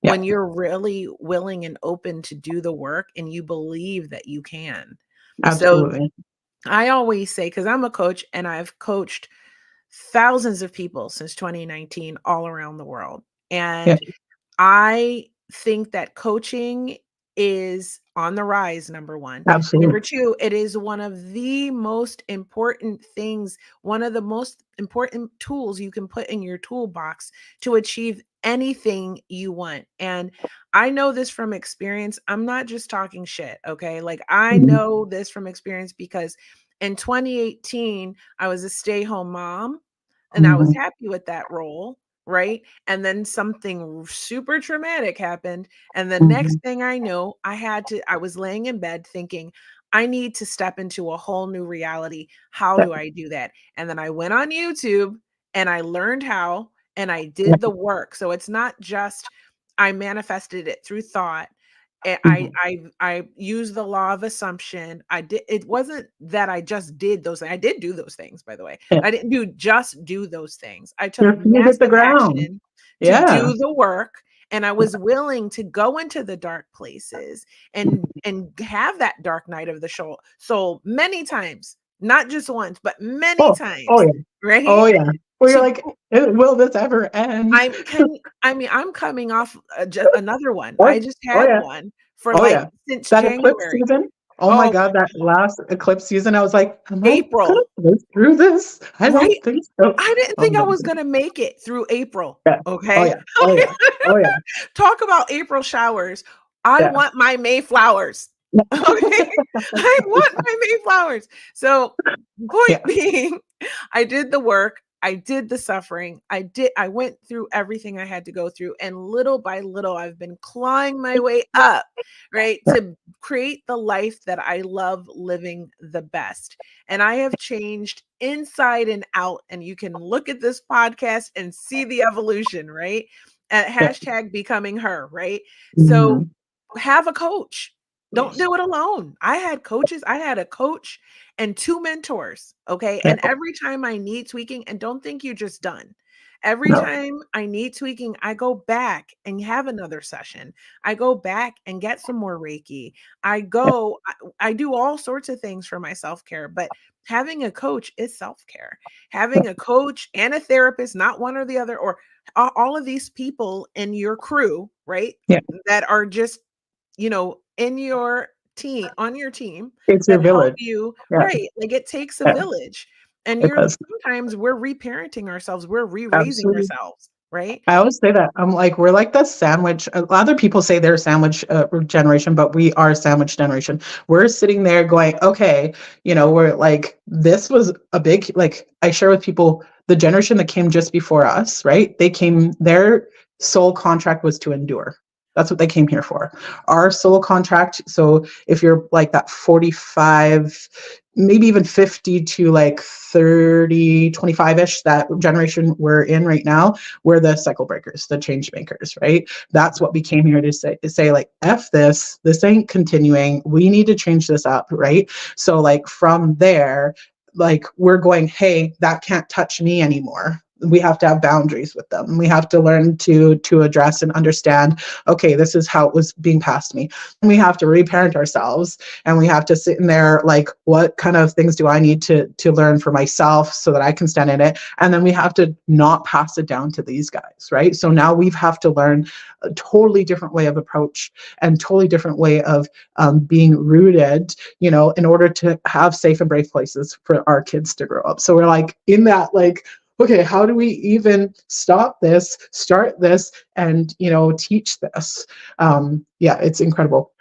Yeah, when you're really willing and open to do the work and you believe that you can. So absolutely. I always say, because I'm a coach and I've coached thousands of people since 2019 all around the world. Yeah, And I think that coaching is on the rise, number one. absolutely. Number two, it is one of the most important things, one of the most important tools you can put in your toolbox to achieve anything you want. And I know this from experience. I'm not just talking shit, okay? Like, I Mhm. know this from experience because in 2018, I was a stay-home mom and I was Mhm. happy with that role, right? And then something super traumatic happened. And the next Mhm. thing I knew, I was laying in bed thinking, I need to step into a whole new reality. How Yeah, do I do that? And then I went on YouTube and I learned how and I yeah. did the work. So it's not just I manifested it through thought. Mhm. I used the law of assumption. I did. It wasn't that I just did those things. I did do those things, by the way. Yeah. I didn't just do those things. I took Your feet hit the massive ground. action to Yeah. do the work, and I Yeah. was willing to go into the dark places and have that dark night of the soul many times, not just once, but many Oh, oh times, yeah. right? Oh yeah. Where you're To like, will this ever end? I'm coming off another one. Oh, I just oh had yeah. one for Oh like yeah. since That eclipse January. season. Oh my Oh, God, that last eclipse season, I was like, am I gonna April, live through this? I right? don't think so. I didn't Oh think I my was God. gonna make it through April. Yeah. Oh Okay. yeah. Oh yeah. Oh yeah. Talk about April showers. I Yeah. want my May flowers. Okay. I want my May flowers. So, point Yeah. being, I did the work. I did the suffering. I went through everything I had to go through. And little by little, I've been clawing my way up, right? Yeah. To create the life that I love living the best. And I have changed inside and out. And you can look at this podcast and see the evolution, right? At Yeah. hashtag becoming her, right? So Mhm. have a coach. Don't Yes. do it alone. I had coaches. I had a coach and two mentors. Okay. Yeah. And every time I need tweaking, and don't think you're just done. Every No. time I need tweaking, I go back and have another session. I go back and get some more Reiki. Yeah. I do all sorts of things for my self care, but having a coach is self care. Yeah. Having a coach and a therapist, not one or the other, or all of these people in your crew, right? Yeah. That are just, in your team, on your team, It's your that help village. you, Yeah. right? Like, it takes a Yeah. village. And It does. sometimes we're reparenting ourselves, we're re-raising Absolutely. ourselves, right? I always say that. I'm like, we're like the sandwich. Other people say they're sandwich generation, but we are sandwich generation. We're sitting there going, okay, we're like, this was a big, like, I share with people the generation that came just before us, right? Their sole contract was to endure. That's what they came here for. Our sole contract. So if you're like that 45, maybe even 50 to like 30, 25-ish, that generation we're in right now, we're the cycle breakers, the change makers, right? That's what we came here to say like, F this ain't continuing. We need to change this up, right? So like from there, like we're going, hey, that can't touch me anymore. We have to have boundaries with them. We have to learn to address and understand, okay, this is how it was being passed to me. And we have to reparent ourselves, and we have to sit in there like, what kind of things do I need to learn for myself so that I can stand in it? And then we have to not pass it down to these guys, right? So now we have to learn a totally different way of approach and totally different way of being rooted, in order to have safe and brave places for our kids to grow up. So we're like in that, like, okay, how do we even start this, and teach this? Yeah, it's incredible.